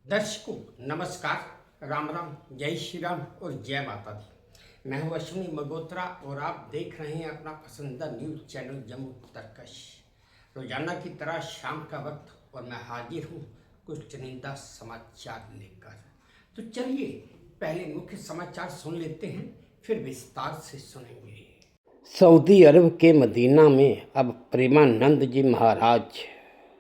दर्शकों नमस्कार, राम राम, जय श्री राम और जय माता दी। मैं हूं अश्विनी मगोत्रा और आप देख रहे हैं अपना पसंदीदा न्यूज़ चैनल जम्मू तरकश। रोजाना की तरह शाम का वक्त और मैं हाजिर हूं कुछ चुनिंदा समाचार लेकर। तो चलिए पहले मुख्य समाचार सुन लेते हैं, फिर विस्तार से सुनेंगे। सऊदी अरब के मदीना में अब प्रेमानंद जी महाराज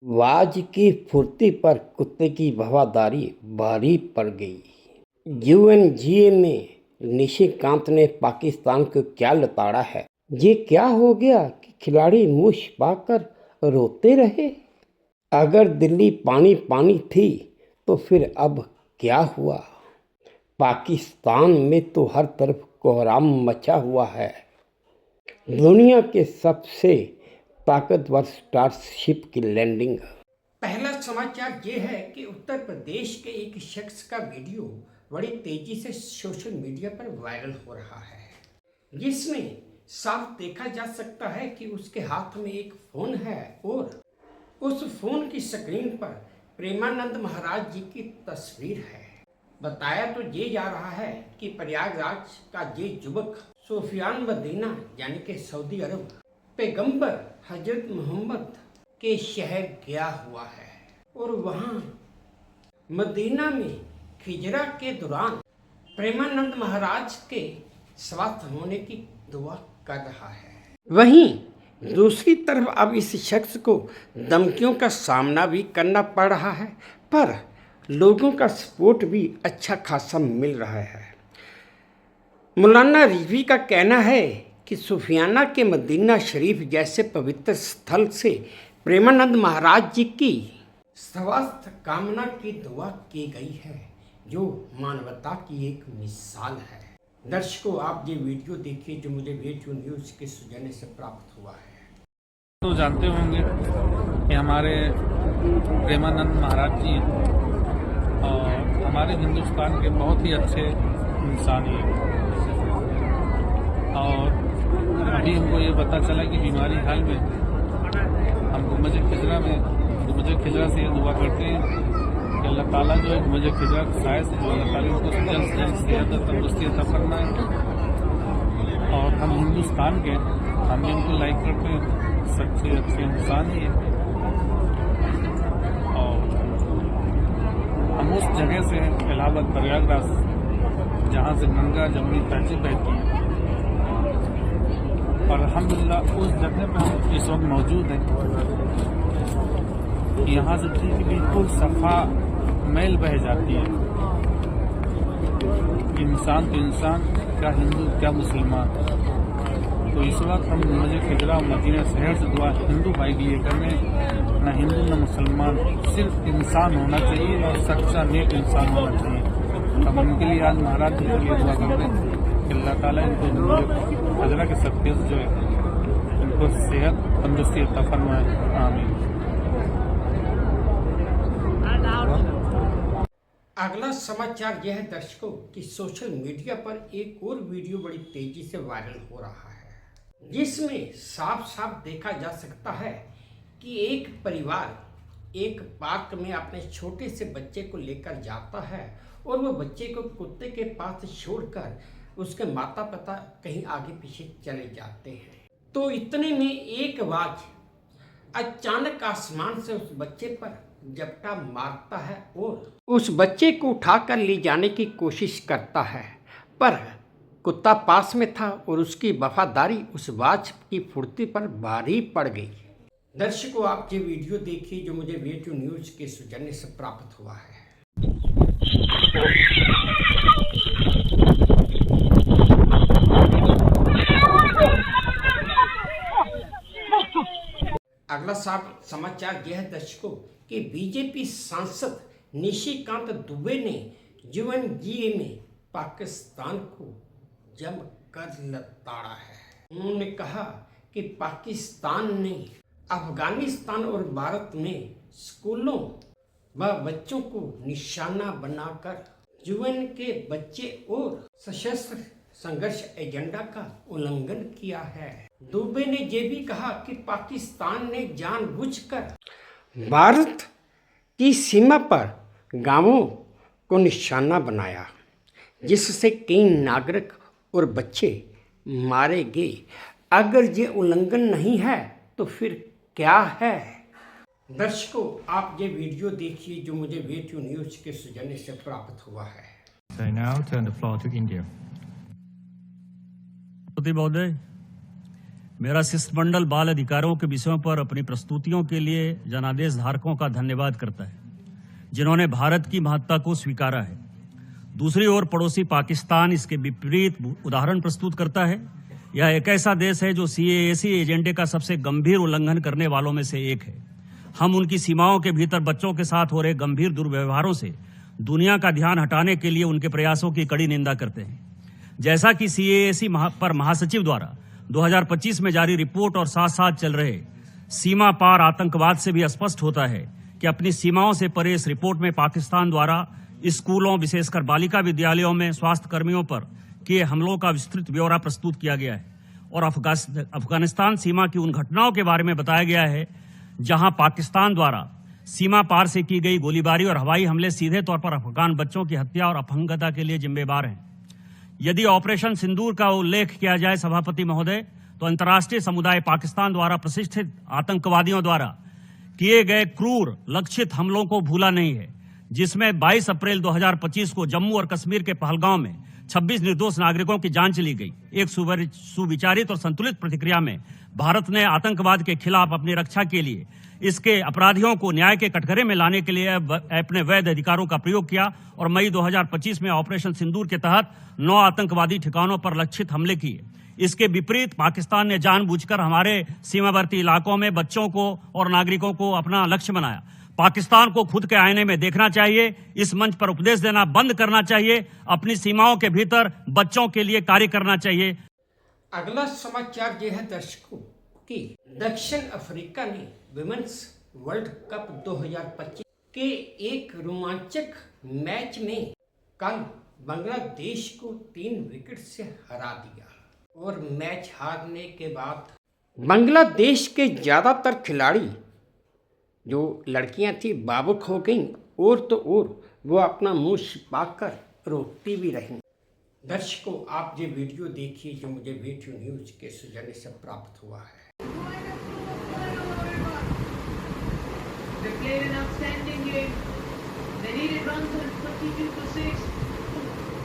वाज की फुर्ती पर कुत्ते की वफादारी भारी पड़ गई। यूएनजीए में निशिकांत ने पाकिस्तान को क्या लताड़ा है। ये क्या हो गया कि खिलाड़ी मुंह छिपाकर रोते रहे। अगर दिल्ली पानी पानी थी तो फिर अब क्या हुआ। पाकिस्तान में तो हर तरफ कोहराम मचा हुआ है। दुनिया के सबसे ताकतवर स्टारशिप की लैंडिंग। पहला समाचार ये है कि उत्तर प्रदेश के एक शख्स का वीडियो बड़ी तेजी से सोशल मीडिया पर वायरल हो रहा है, जिसमें साफ देखा जा सकता है कि उसके हाथ में एक फोन है और उस फोन की स्क्रीन पर प्रेमानंद महाराज जी की तस्वीर है। बताया तो ये जा रहा है कि प्रयागराज का ये युवक सुफियान मदीना यानी कि सऊदी अरब पैगंबर हजरत मोहम्मद के शहर गया हुआ है और वहाँ मदीना में हिजरा के दौरान प्रेमानंद महाराज के स्वास्थ्य होने की दुआ कर रहा है। वहीं दूसरी तरफ अब इस शख्स को धमकियों का सामना भी करना पड़ रहा है, पर लोगों का सपोर्ट भी अच्छा खासा मिल रहा है। मौलाना रिजवी का कहना है कि सुफियाना के मदीना शरीफ जैसे पवित्र स्थल से प्रेमानंद महाराज जी की स्वास्थ्य कामना की दुआ की गई है, जो मानवता की एक मिसाल है। दर्शकों आप ये वीडियो देखिए जो मुझे वीडियो न्यूज़ के सौजन्य से प्राप्त हुआ है। तो जानते होंगे कि हमारे प्रेमानंद महाराज जी और हमारे हिंदुस्तान के बहुत ही अच्छे इंसान हैं। और अभी हमको ये पता चला कि बीमारी हाल में हम गुंबद खिजरा से ये दुआ करते हैं कि अल्लाह ताला जो है गुंबद खिजरा के साए से जो अल्लाह ताला उनको जल्द से जल्द सेहत और तंदुरुस्ती अता फरमाए। और हम हिंदुस्तान के हम भी उनको लाइक करते हैं, सच्चे अच्छे इंसान ही है। और हम उस जगह से इलाहाबाद प्रयागराज जहाँ से गंगा जमुनी तहजीब बहती है, और अल्हम्दुलिल्लाह उस जगह पर हम इस वक्त मौजूद हैं। यहाँ से बिल्कुल सफ़ा मैल बह जाती है। इंसान तो इंसान, क्या हिंदू क्या मुसलमान। तो इस वक्त हम मुझे खिजरा मदीना शहर से दुआ हिंदू भाई के लिए करने, ना हिंदू ना मुसलमान, सिर्फ इंसान होना चाहिए और सच्चा नेक इंसान होना चाहिए। हम उनके लिए आज महाराज जी के लिए दुआ कर रहे हैं कि अल्लाह ताला इनको खिजरा के सदक़े से जो है इनको सेहत तंदुरुस्ती अता फरमाए। आमीन। अगला समाचार यह है दर्शकों कि सोशल मीडिया पर एक और वीडियो बड़ी तेजी से वायरल हो रहा है, जिसमें साफ साफ देखा जा सकता है कि एक परिवार एक पार्क में अपने छोटे से बच्चे को लेकर जाता है और वो बच्चे को कुत्ते के पास छोड़कर उसके माता पिता कहीं आगे पीछे चले जाते हैं। तो इतने में एक आवाज अचानक आसमान से उस बच्चे पर झपटा मारता है और उस बच्चे को उठाकर ले जाने की कोशिश करता है, पर कुत्ता पास में था और उसकी वफादारी उस आवाज की फुर्ती पर भारी पड़ गई। दर्शकों आप ये वीडियो देखिए जो मुझे वीडियो न्यूज़ के सौजन्य से प्राप्त हुआ है। अगला समाचार यह है दर्शकों कि बीजेपी सांसद निशिकांत दुबे ने यूएनजीए में पाकिस्तान को जमकर लताड़ा है। उन्होंने कहा कि पाकिस्तान ने अफगानिस्तान और भारत में स्कूलों व बच्चों को निशाना बनाकर यूएन के बच्चे और सशस्त्र संघर्ष एजेंडा का उल्लंघन किया है। दुबे ने यह भी कहा कि पाकिस्तान ने जानबूझकर भारत की सीमा पर गांवों को निशाना बनाया, जिससे कई नागरिक और बच्चे मारे गए। अगर ये उल्लंघन नहीं है तो फिर क्या है? दर्शकों, आप ये वीडियो देखिए जो मुझे वे2 न्यूज के सौजन्य से प्राप्त हुआ है। I now turn the floor to India. राष्ट्रपति महोदय, मेरा शिष्टमंडल बाल अधिकारों के विषयों पर अपनी प्रस्तुतियों के लिए जनादेश धारकों का धन्यवाद करता है, जिन्होंने भारत की महत्ता को स्वीकारा है। दूसरी ओर पड़ोसी पाकिस्तान इसके विपरीत उदाहरण प्रस्तुत करता है। यह एक ऐसा देश है जो CAA एजेंडे का सबसे गंभीर उल्लंघन करने वालों में से एक है। हम उनकी सीमाओं के भीतर बच्चों के साथ हो रहे गंभीर दुर्व्यवहारों से दुनिया का ध्यान हटाने के लिए उनके प्रयासों की कड़ी निंदा करते हैं। जैसा कि CAA पर महासचिव द्वारा 2025 में जारी रिपोर्ट और साथ साथ चल रहे सीमा पार आतंकवाद से भी स्पष्ट होता है कि अपनी सीमाओं से परे इस रिपोर्ट में पाकिस्तान द्वारा स्कूलों, विशेषकर बालिका विद्यालयों में स्वास्थ्य कर्मियों पर किए हमलों का विस्तृत ब्यौरा प्रस्तुत किया गया है और अफगानिस्तान सीमा की उन घटनाओं के बारे में बताया गया है जहां पाकिस्तान द्वारा सीमा पार से की गई गोलीबारी और हवाई हमले सीधे तौर पर अफगान बच्चों की हत्या और अपहंगता के लिए जिम्मेदार हैं। यदि ऑपरेशन सिंदूर का उल्लेख किया जाए सभापति महोदय, तो अंतर्राष्ट्रीय समुदाय पाकिस्तान द्वारा प्रशिक्षित आतंकवादियों द्वारा किए गए क्रूर लक्षित हमलों को भूला नहीं है, जिसमें 22 अप्रैल 2025 को जम्मू और कश्मीर के पहलगांव में 26 निर्दोष नागरिकों की जान चली गई। एक सुविचारित और संतुलित प्रतिक्रिया में भारत ने आतंकवाद के खिलाफ अपनी रक्षा के लिए इसके अपराधियों को न्याय के कटघरे में लाने के लिए अपने वैध अधिकारों का प्रयोग किया और मई 2025 में ऑपरेशन सिंदूर के तहत 9 आतंकवादी ठिकानों पर लक्षित हमले किए। इसके विपरीत पाकिस्तान ने जानबूझकर हमारे सीमावर्ती इलाकों में बच्चों को और नागरिकों को अपना लक्ष्य बनाया। पाकिस्तान को खुद के आईने में देखना चाहिए, इस मंच पर उपदेश देना बंद करना चाहिए, अपनी सीमाओं के भीतर बच्चों के लिए कार्य करना चाहिए। अगला समाचार यह है दर्शकों कि दक्षिण अफ्रीका ने विमेंस वर्ल्ड कप 2025 के एक रोमांचक मैच में कल बांग्लादेश को 3 विकेट से हरा दिया और मैच हारने के बाद बांग्लादेश के ज्यादातर खिलाड़ी जो लड़कियां थी भावुक हो गईं और तो और वो अपना मुंह छिपाकर रोती भी रहीं। दर्शकों, आप ये वीडियो देखिए जो मुझे वे2 न्यूज के सौजन्य से प्राप्त हुआ है। They played an outstanding game. They needed runs and 22 for 6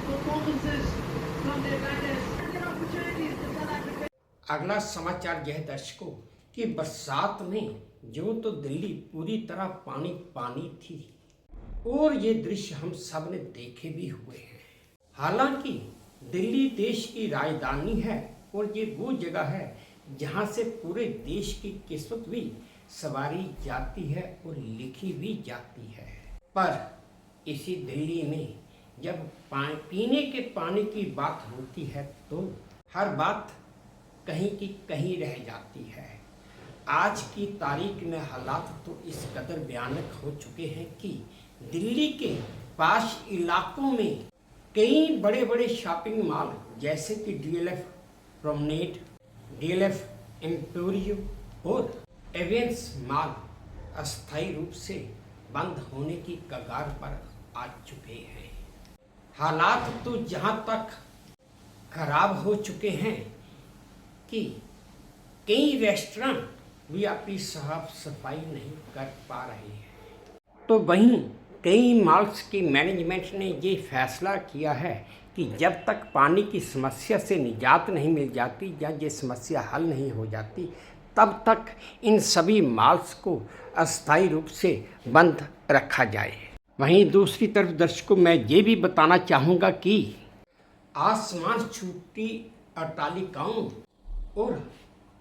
performances from their batters. Their opportunities to South Africa. अगला समाचार यह दर्शकों कि बरसात में जो तो दिल्ली पूरी तरह पानी पानी थी और ये दृश्य हम सब ने देखे भी हुए हैं। हालांकि दिल्ली देश की राजधानी है और ये वो जगह है जहाँ से पूरे देश की किस्मत भी सवारी जाती है और लिखी भी जाती है। पर इसी दिल्ली में जब पीने के पानी की बात होती है तो हर बात कहीं की कहीं रह जाती है। आज की तारीख में हालात तो इस कदर भयानक हो चुके हैं कि दिल्ली के पास इलाकों में कई बड़े बड़े शॉपिंग मॉल जैसे कि DLF प्रोमनेड, DLF एम्पोरियो और एवियंस मॉल अस्थायी रूप से बंद होने की कगार पर आ चुके हैं। हालात तो जहां तक खराब हो चुके हैं कि कई रेस्टोरेंट भी अपनी साफ सफाई नहीं कर पा रहे हैं, तो वहीं कई मॉल्स की मैनेजमेंट ने ये फैसला किया है कि जब तक पानी की समस्या से निजात नहीं मिल जाती या ये समस्या हल नहीं हो जाती तब तक इन सभी मॉल्स को अस्थायी रूप से बंद रखा जाए। वहीं दूसरी तरफ दर्शकों, मैं ये भी बताना चाहूँगा कि आसमान छूती अट्टालिकाओं और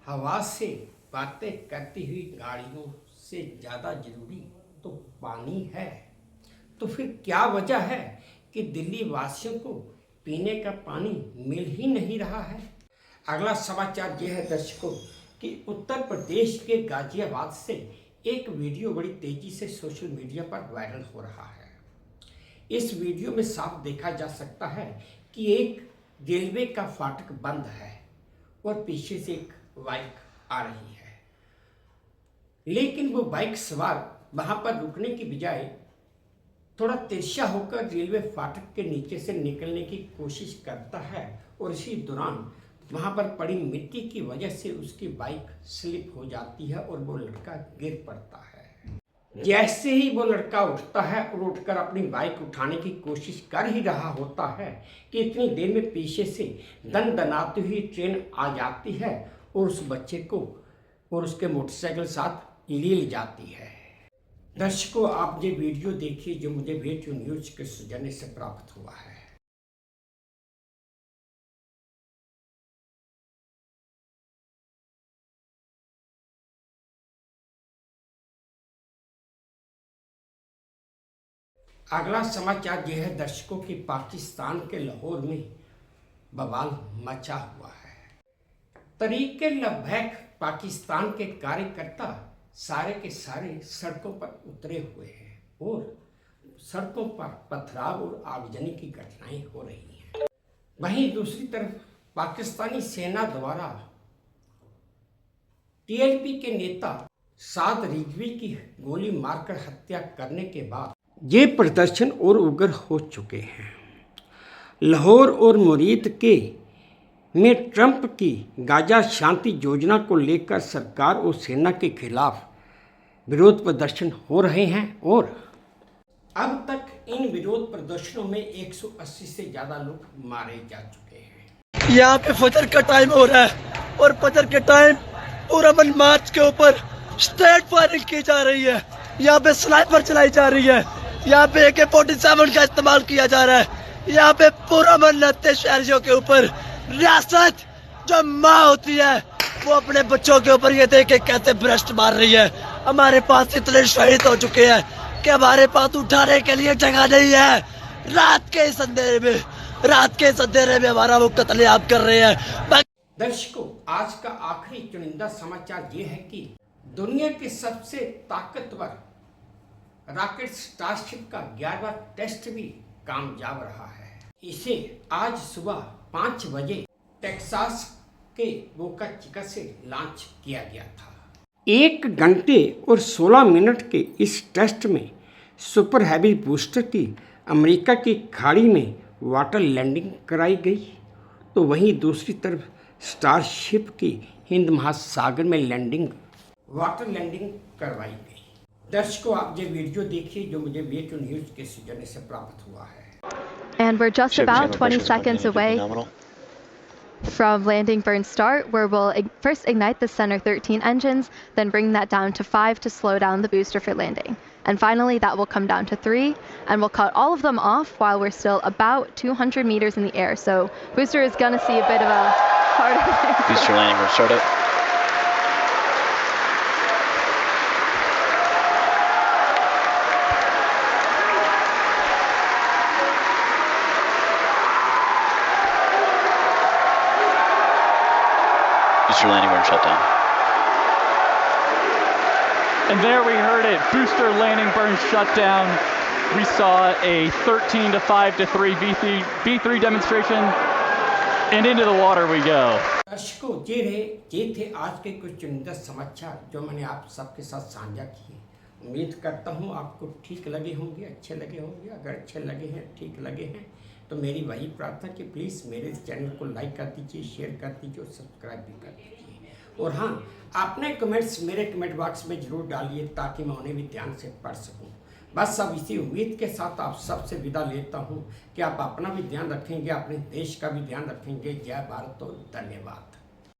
हवा से बातें करती हुई गाड़ियों से ज़्यादा जरूरी तो पानी है। तो फिर क्या वजह है कि दिल्ली वासियों को पीने का पानी मिल ही नहीं रहा है? अगला समाचार यह है दर्शकों कि उत्तर प्रदेश के गाजियाबाद से एक वीडियो बड़ी तेजी से सोशल मीडिया पर वायरल हो रहा है। इस वीडियो में साफ देखा जा सकता है कि एक रेलवे का फाटक बंद है और पीछे से एक बाइक आ रही है, लेकिन वो बाइक सवार वहां पर रुकने की बजाय थोड़ा तिरछा होकर रेलवे फाटक के नीचे से निकलने की कोशिश करता है और इसी दौरान वहां पर पड़ी मिट्टी की वजह से उसकी बाइक स्लिप हो जाती है और वो लड़का गिर पड़ता है। जैसे ही वो लड़का उठता है और उठकर अपनी बाइक उठाने की कोशिश कर ही रहा होता है कि इतनी देर में पीछे से दनाती हुई ट्रेन आ जाती है और उस बच्चे को और उसके मोटरसाइकिल साथ ले जाती है। दर्शकों, आप ये वीडियो देखिए जो मुझे वे2 न्यूज के सौजन्य से प्राप्त हुआ है। अगला समाचार यह है दर्शकों की पाकिस्तान के लाहौर में बवाल मचा हुआ है। तरीके लबैक पाकिस्तान के कार्यकर्ता सारे के सारे सड़कों पर उतरे हुए हैं और सड़कों पर पथराव और आगजनी की घटनाएं हो रही हैं। वहीं दूसरी तरफ पाकिस्तानी सेना द्वारा टीएलपी के नेता साद रिजवी की गोली मारकर हत्या करने के बाद ये प्रदर्शन और उग्र हो चुके हैं। लाहौर और मुरीद के में ट्रंप की गाजा शांति योजना को लेकर सरकार और सेना के खिलाफ विरोध प्रदर्शन हो रहे हैं और अब तक इन विरोध प्रदर्शनों में 180 से ज़्यादा लोग मारे जा चुके हैं। यहाँ पे फजर का टाइम हो रहा है और फजर के टाइम पूरा मन मार्च के ऊपर स्ट्रेट फायरिंग की जा रही है। यहाँ पे स्नाइपर चलाई जा रही है। यहाँ पे AK-47 का इस्तेमाल किया जा रहा है। यहाँ पे पूरा मन नत्ते शहरियों के ऊपर रियासत जो माँ होती है वो अपने बच्चों के ऊपर ये देख के कैसे भ्रष्ट मार रही है। हमारे पास इतने शहीद हो चुके हैं कि हमारे पास उठाने के लिए जगह नहीं है। रात के इस अंधेरे में हमारा वो कत्लेआम कर रहे हैं। दर्शकों, आज का आखिरी चुनिंदा समाचार ये है कि दुनिया के सबसे ताकतवर रॉकेट स्टारशिप का 11वां टेस्ट भी कामयाब रहा है। इसे आज सुबह 5 बजे टेक्सास के बोका चिका से लॉन्च किया गया था। 1 घंटे और 16 मिनट के इस टेस्ट में सुपर हैवी बूस्टर की अमेरिका की खाड़ी में वाटर लैंडिंग कराई गई, तो वहीं दूसरी तरफ स्टारशिप की हिंद महासागर में वाटर लैंडिंग करवाई गई। दर्शकों, आप ये वीडियो देखिए जो मुझे वे2 न्यूज के सौजन्य से प्राप्त हुआ है। And we're just about 20 seconds away from landing burn start, where we'll first ignite the Center 13 engines, then bring that down to 5 to slow down the booster for landing. And finally that will come down to 3, and we'll cut all of them off while we're still about 200 meters in the air. So booster is gonna see a bit of a harder landing. Booster landing, we're started. Booster landing, we're in shutdown. And there we heard it, booster landing burn shutdown. We saw a 13 to 5 to 3 B3 demonstration, and into the water we go. दर्शकों, ये थे आज के कुछ चुनिंदा समाचार जो मैंने आप सबके साथ साझा किए। उम्मीद करता हूँ आपको ठीक लगे होंगे, अच्छे लगे होंगे। अगर अच्छे लगे हैं, ठीक लगे हैं, तो मेरी वही प्रार्थना कि प्लीज़ मेरे चैनल को लाइक कर दीजिए, शेयर कर दीजिए और सब्सक्राइब भी कर दीजिए। और हाँ, अपने कमेंट्स मेरे कमेंट बॉक्स में ज़रूर डालिए ताकि मैं उन्हें भी ध्यान से पढ़ सकूं। बस अब इसी उम्मीद के साथ आप सबसे विदा लेता हूं कि आप अपना भी ध्यान रखेंगे, अपने देश का भी ध्यान रखेंगे। जय भारत और धन्यवाद।